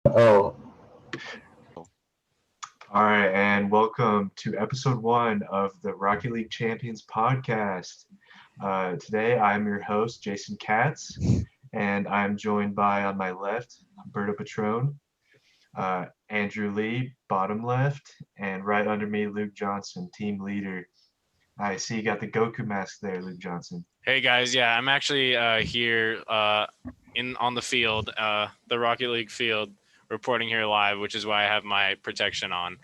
Oh, All right, and welcome to episode one of the Rocket League Champions podcast. Today, I'm your host, Jason Katz, and I'm joined by, on my left, Berto Patron, Andrew Lee, bottom left, and right under me, Luke Johnson, team leader. I see you got the Goku mask there, Luke Johnson. Hey guys, yeah, I'm actually here in on the field, the Rocket League field, reporting here live, which is why I have my protection on,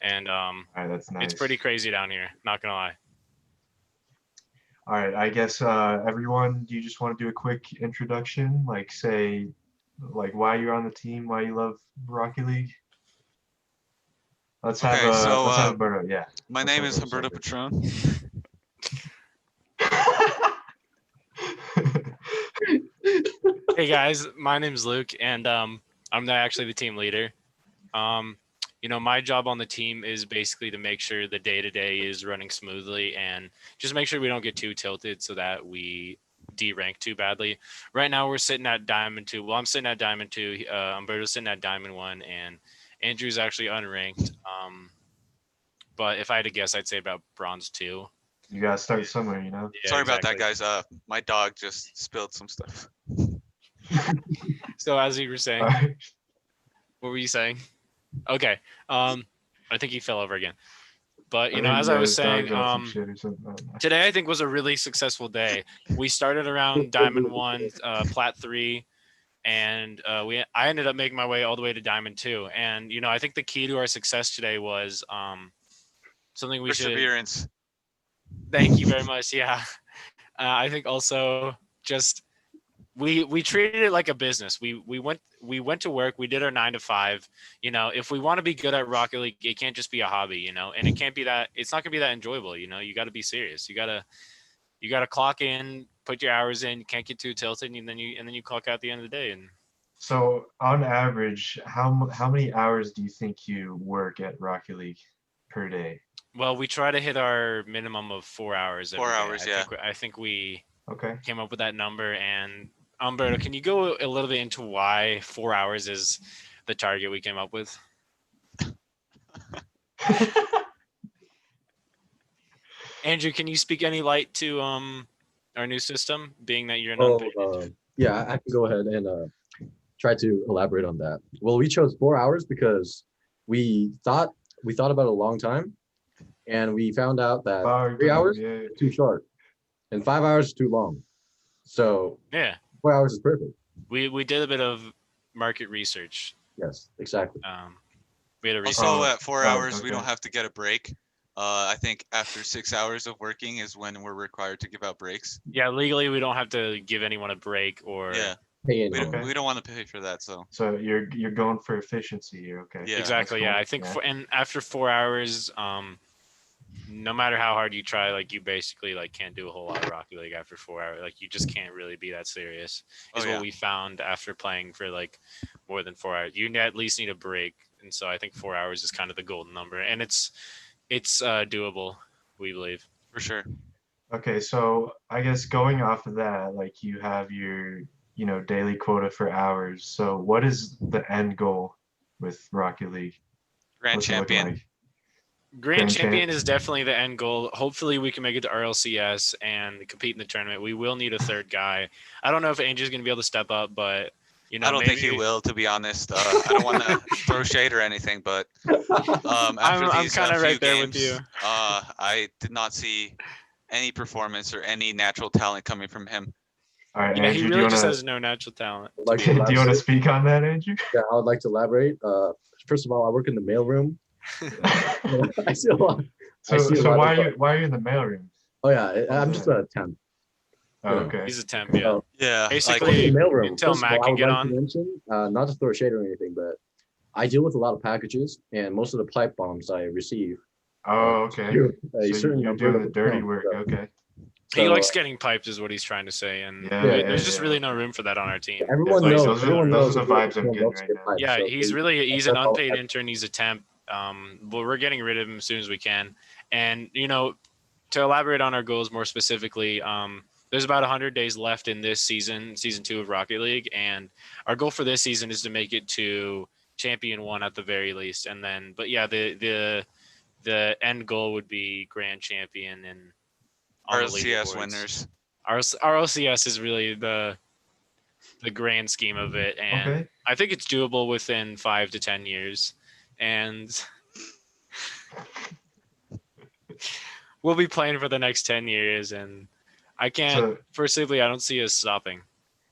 and All right, that's it's nice. pretty crazy down here. Not gonna lie. All right, I guess everyone, do you just want to do a quick introduction? Like, say, like why you're on the team, why you love Rocket League? Let's have Okay, so let's have Humberto. Yeah. my Let's name have is Humberto Humberto Patron. Hey guys, my name's Luke, and actually the team leader. My job on the team is basically to make sure the day to day is running smoothly and just make sure we don't get too tilted so that we derank too badly. Right now we're sitting at Diamond 2. Well, I'm sitting at Diamond 2. Umberto's sitting at Diamond 1, and Andrew's actually unranked. But if I had to guess, I'd say about Bronze 2. You gotta start somewhere, you know. Yeah, Sorry about that, exactly. guys. My dog just spilled some stuff. So as you were saying, All right. what were you saying? Okay. I think he fell over again. But I think, as I yeah, was his dog saying, got some shit or something. I don't know. today I think was a really successful day. We started around Diamond 1, Plat 3, and I ended up making my way all the way to Diamond 2. And I think the key to our success today was something we should. Perseverance. Thank you very much. Yeah, I think also just we treated it like a business. We went to work. We did our 9 to 5. If we want to be good at Rocket League, it can't just be a hobby. And it can't be that. It's not gonna be that enjoyable. You got to be serious. You gotta clock in, put your hours in. You can't get too tilted, and then you clock out at the end of the day. And So on average, how many hours do you think you work at Rocket League per day? well, we try to hit our minimum of 4 hours every 4 day. hours, yeah. I think we Okay. came up with that number. And Umberto, can you go a little bit into why 4 hours is the target we came up with? Andrew, can you speak any light to our new system, being that you're an oh, unpaid intern? yeah, I can go ahead and try to elaborate on that. Well, we chose 4 hours because we thought about it a long time, and we found out that 3 hours Yeah. is too short, and 5 hours is too long. So Yeah, 4 hours is perfect. we did a bit of market research. Yes, exactly. We had a research. Also, at 4 hours, we okay. don't have to get a break. I think after 6 hours of working is when we're required to give out breaks. Yeah, legally we don't have to give anyone a break or Yeah, Hey, we anyone. don't, we don't want to pay for that. So So you're going for efficiency here, okay? Yeah. exactly. That's Yeah, cool. I think Yeah. and after 4 hours, no matter how hard you try, like you basically like can't do a whole lot of Rocket League after 4 hours. Like you just can't really be that serious. Is Oh, yeah. what we found after playing for like more than 4 hours. You at least need a break, and so I think 4 hours is kind of the golden number, and it's doable. We believe. for sure. Okay, so I guess going off of that, like you have your, daily quota for hours. So what is the end goal with Rocket League? Grand What's it looking champion. like? Grand Grand champion champ. is definitely the end goal. Hopefully, we can make it to RLCS and compete in the tournament. We will need a third guy. I don't know if Angel's going to be able to step up, but I don't think he maybe- will, to be honest. I don't want to throw shade or anything, but after I'm these kinda few right there with games, you. I did not see any performance or any natural talent coming from him. All right, Yeah, he Andrew, really just has no natural talent. I'd like to do you want to elaborate. speak on that, Andrew? Yeah, I would like to elaborate. First of all, I work in the mailroom. I see a lot. So, I see a so lot why of- are you in the mailroom? Oh yeah, I'm just a temp. Oh, Yeah. okay. He's a temp, yeah. So, Yeah, Basically- in the mailroom. until First of Matt all, I can would get like on. to mention, not to throw shade or anything, but I deal with a lot of packages, and most of the pipe bombs I receive. Oh, okay. A So certain you're number doing of the dirty accounts, work. so- Okay. He so, likes getting piped, is what he's trying to say, and Yeah, there's yeah, just yeah. really no room for that on our team. Everyone Like, knows. those are- Everyone those knows are the that vibes I'm everyone getting loves right to now. get piped, Yeah, so he's that's an all- unpaid intern. He's a temp. But we're getting rid of him as soon as we can. And to elaborate on our goals more specifically, there's about 100 days left in this season 2 of Rocket League, and our goal for this season is to make it to Champion 1 at the very least, and then but yeah, the end goal would be Grand Champion and on the RLCS leaderboards. winners. RLCS is really the grand scheme of it, and Okay. I think it's doable within 5 to 10 years, and we'll be playing for the next 10 years, and I can't So foreseeably, I don't see us stopping.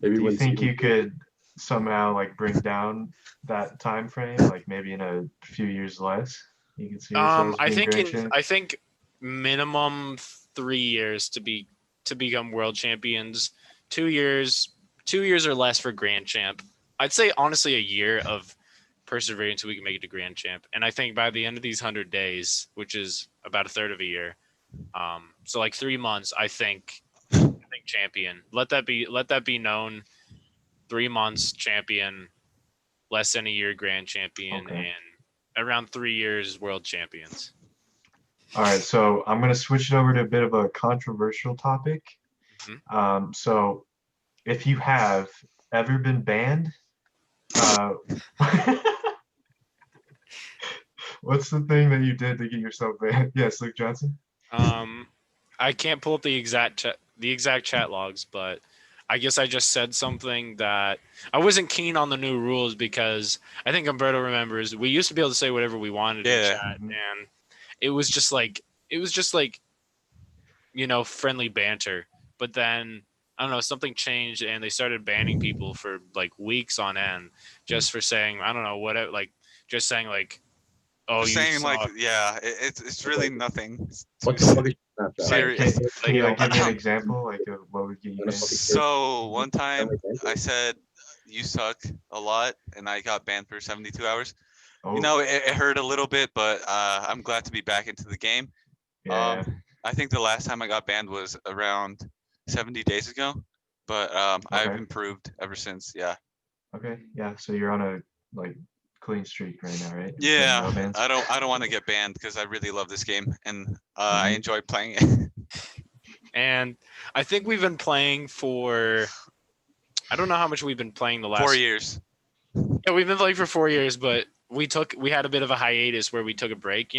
Maybe do you when think season- you could somehow like bring down that time frame, like maybe in a few years less? You could see yourselves I being think grand champ? I think minimum 3 years to become world champions. 2 years or less for grand champ. I'd say honestly a year of perseverance so we can make it to grand champ. And I think by the end of these 100 days, which is about a third of a year, so like 3 months, I think champion. Let that be known. 3 months champion, less than a year grand champion, Okay. and around 3 years world champions. All right, so I'm going to switch it over to a bit of a controversial topic. So if you have ever been banned, what's the thing that you did to get yourself banned? Yes, Luke Johnson. I can't pull up the exact chat logs, but I guess I just said something that I wasn't keen on the new rules because I think Umberto remembers we used to be able to say whatever we wanted in Yeah. chat, Mhm. and it was just like friendly banter. But then I don't know, something changed and they started banning people for like weeks on end just for saying I don't know what just saying like, oh, Just you saying like, suck. yeah, it's really nothing. What the fuck is Snapchat? Serious. Can you like Like, give me an example, like of what would get you banned? So one time I said you suck a lot, and I got banned for 72 hours. Oh, You know, it hurt a little bit, but I'm glad to be back into the game. yeah. I think the last time I got banned was around 70 days ago, but I've Okay. improved ever since. Yeah. Okay, yeah. So you're on a like clean streak right now, right? Yeah. No bans? I don't want to get banned because I really love this game and I Mhm. enjoy playing it. And I think we've been playing for I don't know how much we've been playing the last 4 years. Yeah, we've been playing for 4 years, but we had a bit of a hiatus where we took a break,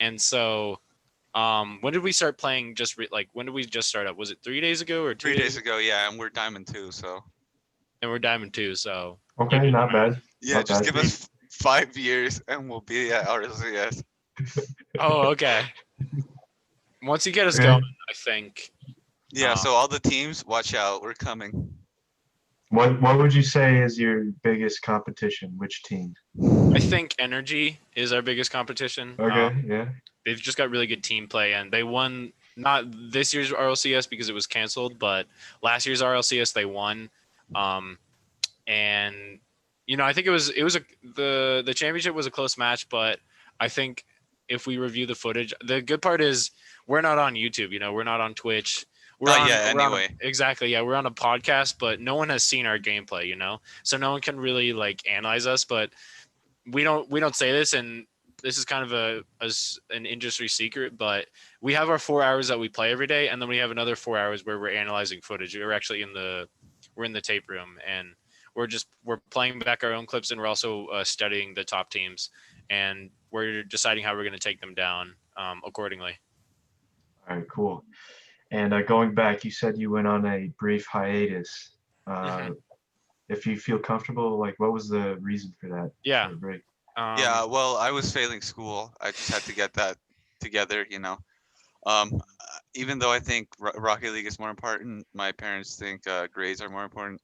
and so when did we start playing? When did we just start up? Was it 3 days ago or 2 3 days ago, yeah, and we're Diamond 2, so And we're Diamond 2, so Okay, not bad. yeah, Not just bad. give us 5 years and we'll be at RLCS. oh, okay. Once you get us Okay. going, I think Yeah, so all the teams, watch out, we're coming. What would you say is your biggest competition? Which team? Energy is our biggest competition. Okay, yeah. They've just got really good team play, and they won not this year's RLCS because it was canceled, but last year's RLCS they won. And I think the championship was a close match, but I think if we review the footage, the good part is we're not on YouTube, we're not on Twitch. Not yet, anyway. Exactly, yeah, we're on a podcast, but no one has seen our gameplay, so no one can really like analyze us. But we don't say this, and this is kind of an industry secret, but we have our 4 hours that we play every day, and then we have another 4 hours where we're analyzing footage. We're actually in the tape room, and we're playing back our own clips, and we're also studying the top teams, and we're deciding how we're going to take them down accordingly. All right, cool. And going back, you said you went on a brief hiatus. Mhm. If you feel comfortable, like what was the reason for that? Yeah. short break? Yeah, well, I was failing school. I just had to get that together, Even though I think Rocket League is more important, my parents think grades are more important.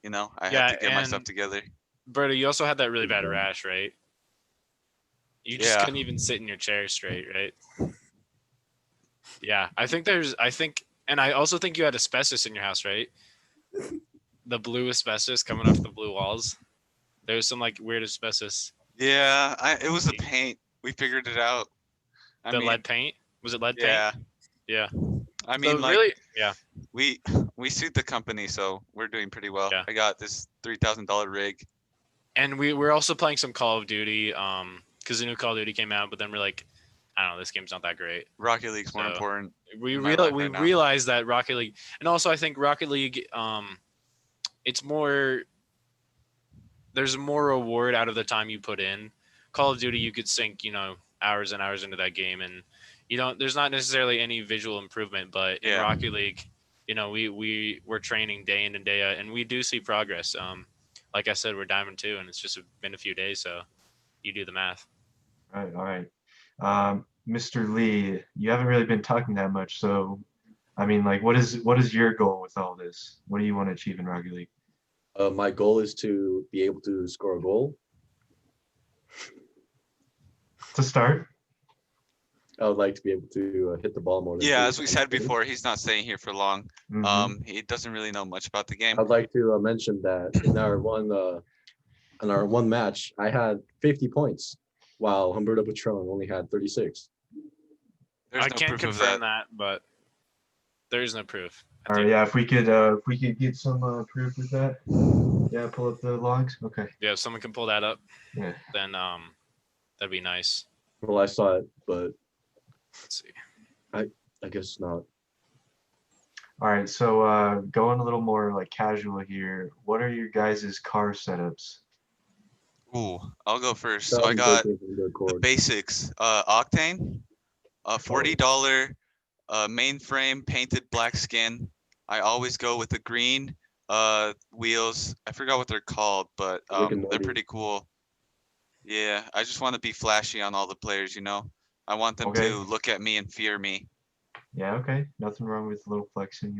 I had to get my stuff and together. Berta, you also had that really bad rash, right? You just Yeah. couldn't even sit in your chair straight, right? Yeah, and I also think you had asbestos in your house, right? The blue asbestos coming off the blue walls. There was some like weird asbestos. Yeah, it was the paint. We figured it out. I mean, Lead paint? Was it lead yeah. paint? Yeah. I mean, So like really, yeah. we sued the company, so we're doing pretty well. Yeah. I got this $3,000 rig. And we're also playing some Call of Duty, because the new Call of Duty came out, but then we're like, I don't know, this game's not that great. Rocket League's more So, important. We in my life we right now. realize that Rocket League, and also I think Rocket League, it's more. There's more reward out of the time you put in. Call of Duty, you could sink, hours and hours into that game, and there's not necessarily any visual improvement. But in Yeah. Rocket League, we're training day in and day out, and we do see progress. Like I said, we're Diamond 2, and it's just been a few days, so you do the math. All right. Mr. Lee, you haven't really been talking that much, so I mean, like, what is your goal with all this? What do you want to achieve in Rocket League? My goal is to be able to score a goal. To start? I would like to be able to hit the ball more than Yeah, two as we times said a game. before, he's not staying here for long. Mhm. He doesn't really know much about the game. I'd like to mention that in our one match, I had 50 points, while Humberto Patron only had 36. There's I no can't proof of confirm that. that, but there is no proof. All right, yeah, if we could get some proof of that. Yeah, pull up the logs. Okay. Yeah, if someone can pull that up, Yeah. then that'd be nice. Well, I saw it, but Let's see. I guess not. All right, so going a little more like casual here, what are your guys' car setups? Ooh, I'll go first. So Tell I me got both names in the the record. basics. Octane, $40 mainframe painted black skin. I always go with the green wheels. I forgot what they're called, but Rick and they're Morty. pretty cool. Yeah, I just want to be flashy on all the players, I want them Okay. to look at me and fear me. Yeah, okay. Nothing wrong with a little flexing.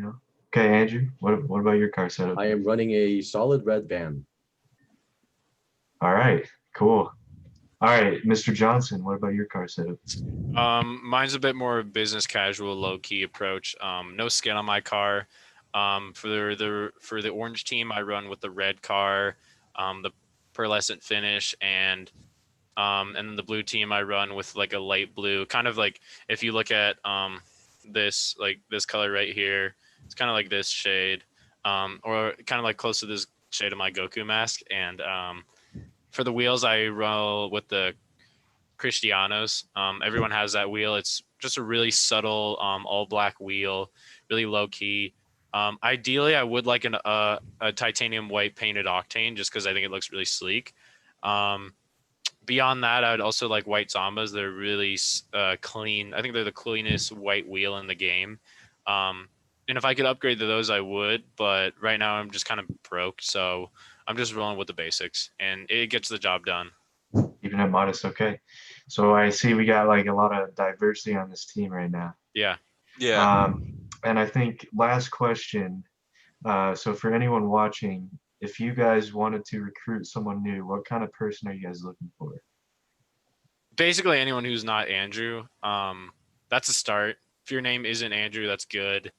Okay, Andrew, what about your car setup? I am running a solid red van. All right, cool. All right, Mr. Johnson, what about your car setup? Mine's a bit more business casual, low key approach. No skin on my car. For the orange team, I run with the red car, the pearlescent finish, and then the blue team I run with like a light blue, kind of like if you look at this color right here, it's kind of like this shade, or kind of like close to this shade of my Goku mask. And for the wheels, I roll with the Cristianos. Everyone has that wheel. It's just a really subtle all black wheel, really low key. Ideally, I would like a titanium white painted Octane, just because I think it looks really sleek. Beyond that, I would also like white Zombas. They're really clean. I think they're the cleanest white wheel in the game. And if I could upgrade to those, I would. But right now, I'm just kind of broke, so I'm just rolling with the basics, and it gets the job done. Even at modest, okay. So I see we got like a lot of diversity on this team right now. Yeah. Yeah. And I think last question. So for anyone watching, if you guys wanted to recruit someone new, what kind of person are you guys looking for? Basically, anyone who's not Andrew. That's a start. If your name isn't Andrew, that's good.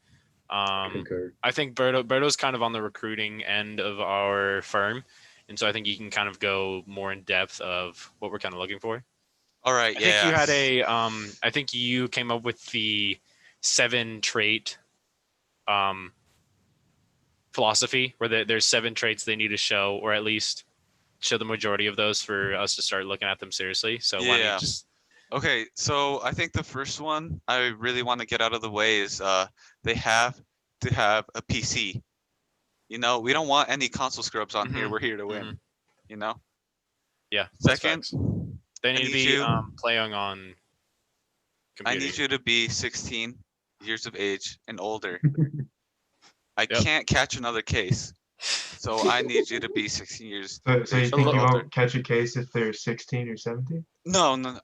Concur. I think Berto's kind of on the recruiting end of our firm, and so I think you can kind of go more in depth of what we're kind of looking for. All right. I Yeah. think you had I think you came up with the 7 trait philosophy, where there's 7 traits they need to show, or at least show the majority of those for us to start looking at them seriously. So why don't Yeah. you just Okay, so I think the first one I really want to get out of the way is they have to have a PC. We don't want any console scrubs on here. Mhm, We're here to win. Yeah. that's Second, facts. They need to need be you- playing on I computing. need you to be 16 years of age and older. I Yep. can't catch another case, so I need you to be 16 years. So you A think little you older. won't catch a case if they're 16 or 17? No.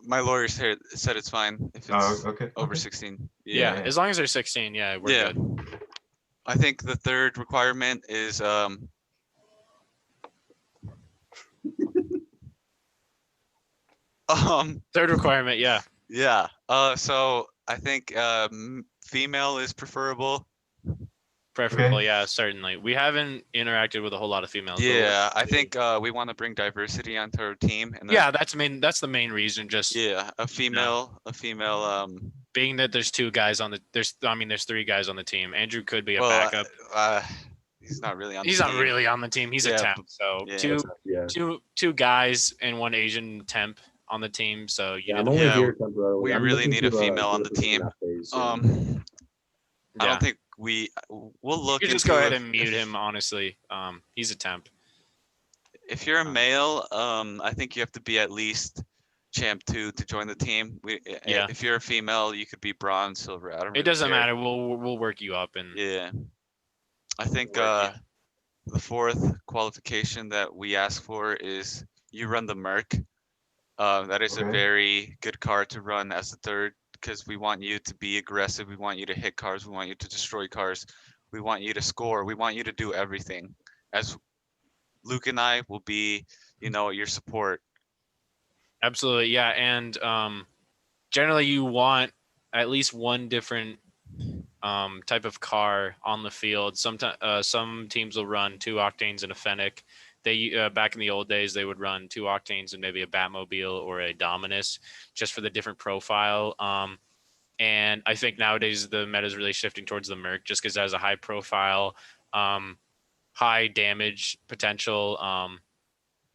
My lawyer said it's fine if Oh, it's okay. over okay. 16. Yeah, Yeah. as long as they're 16, yeah, we're Yeah. good. I think the third requirement is Third requirement, yeah. yeah. So I think female is preferable. Preferable, Okay. yeah, certainly. We haven't interacted with a whole lot of females. but Yeah, I think we want to bring diversity onto our team. And yeah, that's the main reason. Just yeah, a female. being that there's 2 guys on the there's 3 guys on the team. Andrew could be a Well, backup. he's not really on. He's the not team. really on the team. He's a Yeah, temp. So yeah. two Yeah. two guys and 1 Asian temp on the team, so you Yeah, do I'm the only Yeah, here temporarily. we I'm really looking need a to, female get on a the position team. that pays soon. I Yeah. don't think we'll You look could just into go ahead if, and mute him. Honestly, he's a temp. if you're a Um, male, I think you have to be at least champ 2 to join the team. Yeah. If you're a female, you could be bronze, silver. I don't really It doesn't care. matter. We'll work you up and Yeah. I think work the fourth qualification that we ask for is you run the Merc. That is a Okay. very good card to run as the third because we want you to be aggressive. We want you to hit cars. We want you to destroy cars. We want you to score. We want you to do everything. As Luke and I will be, your support. Absolutely, yeah. And generally, you want at least one different type of car on the field. Sometimes some teams will run 2 octanes and a Fennec. They back in the old days they would run 2 octanes and maybe a Batmobile or a Dominus just for the different profile. And I think nowadays the meta is really shifting towards the Merc just because it has a high profile, high damage potential.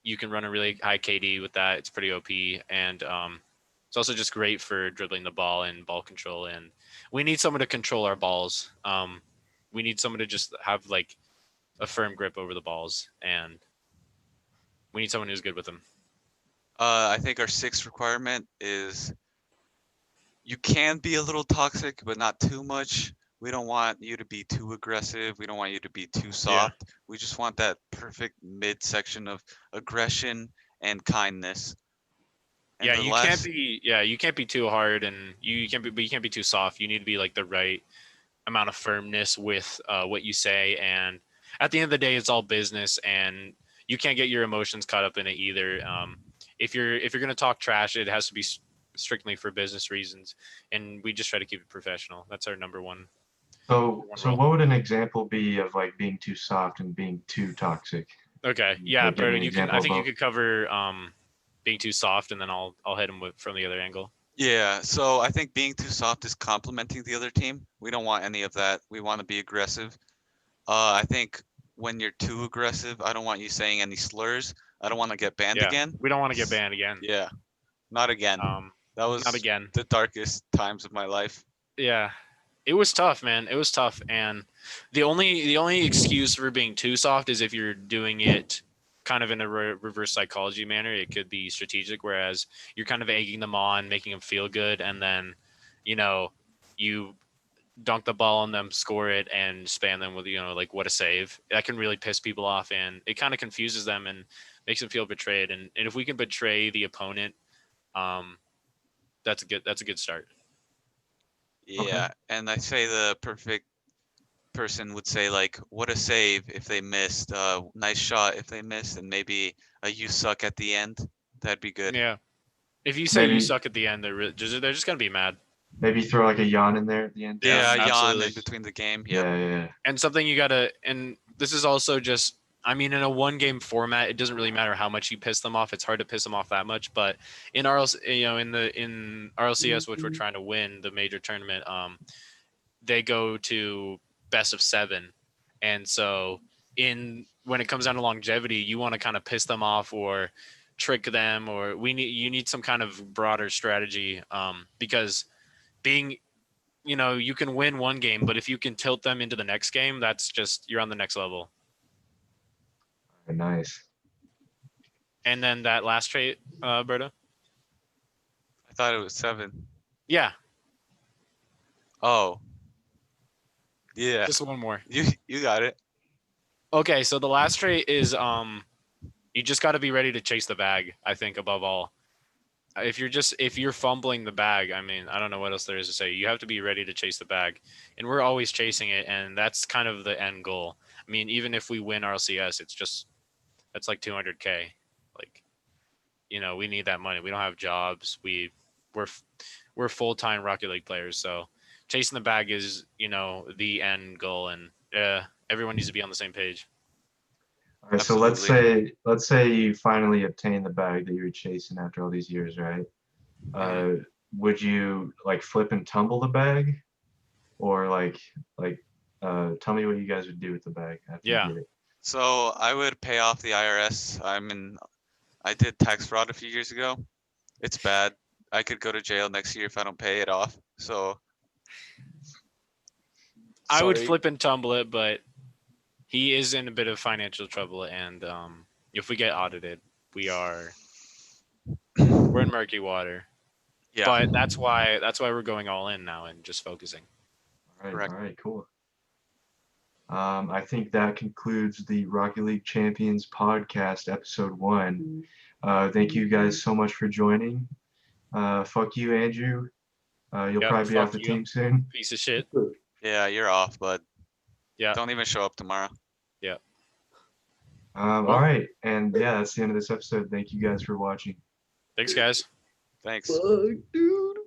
You can run a really high KD with that. It's pretty OP, and it's also just great for dribbling the ball and ball control. And we need someone to control our balls. We need someone to just have like a firm grip over the balls, and we need someone who's good with them. I think our sixth requirement is you can be a little toxic, but not too much. We don't want you to be too aggressive. We don't want you to be too soft. We just want that perfect midsection of aggression and kindness. And Yeah, the you last, can't be. Yeah, you can't be too hard, and you can't be. But you can't be too soft. You need to be like the right amount of firmness with what you say. And at the end of the day, it's all business, and you can't get your emotions caught up in it either. If you're gonna talk trash, it has to be strictly for business reasons, and we just try to keep it professional. That's our number one. So rule. what would an example be of like being too soft and being too toxic? Okay, yeah, Like, give me but an you can. example I of think you both. could cover being too soft, and then I'll hit him with from the other angle. yeah. So I think being too soft is complimenting the other team. We don't want any of that. We want to be aggressive. I think when you're too aggressive, I don't want you saying any slurs. I don't want to get banned Yeah, again. we don't want to get banned again. Yeah, not again. That was Not again. the darkest times of my life. Yeah, it was tough, man. It was tough, and the only excuse for being too soft is if you're doing it kind of in a reverse psychology manner. It could be strategic, whereas you're kind of egging them on, making them feel good, and then you dunk the ball on them, score it, and spam them with like what a save. That can really piss people off, and it kind of confuses them and makes them feel betrayed. And if we can betray the opponent, that's a good start. Yeah, and I say the perfect person would say like, "What a save!" if they missed, "Nice shot" if they missed, and maybe a "You suck" at the end. That'd be good. Yeah. If you say you Maybe- suck at the end, they're just gonna be mad. Maybe throw like a yawn in there at the end. Yeah, yawn absolutely. in between the game. Yep. Yeah. And something you gotta, and this is also just, I mean, in a 1-game format, it doesn't really matter how much you piss them off. It's hard to piss them off that much. But in in RLCS, which we're trying to win, the major tournament, they go to best of 7, and so when it comes down to longevity, you want to kind of piss them off or trick them, or you need some kind of broader strategy, because being you can win 1 game, but if you can tilt them into the next game, that's just you're on the next level. Nice. And then that last trait, Berta. I thought it was 7. Yeah, Oh. Yeah. just one more. You got it. Okay, so the last trait is you just got to be ready to chase the bag. I think above all, if you're fumbling the bag, I mean, I don't know what else there is to say. You have to be ready to chase the bag, and we're always chasing it, and that's kind of the end goal. I mean, even if we win RLCS, that's like 200K. Like, we need that money. We don't have jobs. We're full-time Rocket League players, so chasing the bag is the end goal, and everyone needs to be on the same page. All right, so let's say you finally obtain the bag that you were chasing after all these years, right? Would you like flip and tumble the bag, or tell me what you guys would do with the bag after Yeah. you get it? So I would pay off the IRS. I did tax fraud a few years ago, It's bad. I could go to jail next year if I don't pay it off. So I would sorry. flip and tumble it, but he is in a bit of financial trouble, and if we get audited, we're in murky water. Yeah. But that's why we're going all in now and just focusing. Correct. All right, cool. I think that concludes the Rocket League Champions podcast, episode 1. Thank you guys so much for joining. Fuck you, Andrew. You'll Yep, probably be off fuck the you. team soon. Piece of shit. Yeah, you're off, bud. Yeah. Don't even show up tomorrow. All right, and yeah, that's the end of this episode. Thank you guys for watching. Thanks, guys. Thanks. Fuck, dude.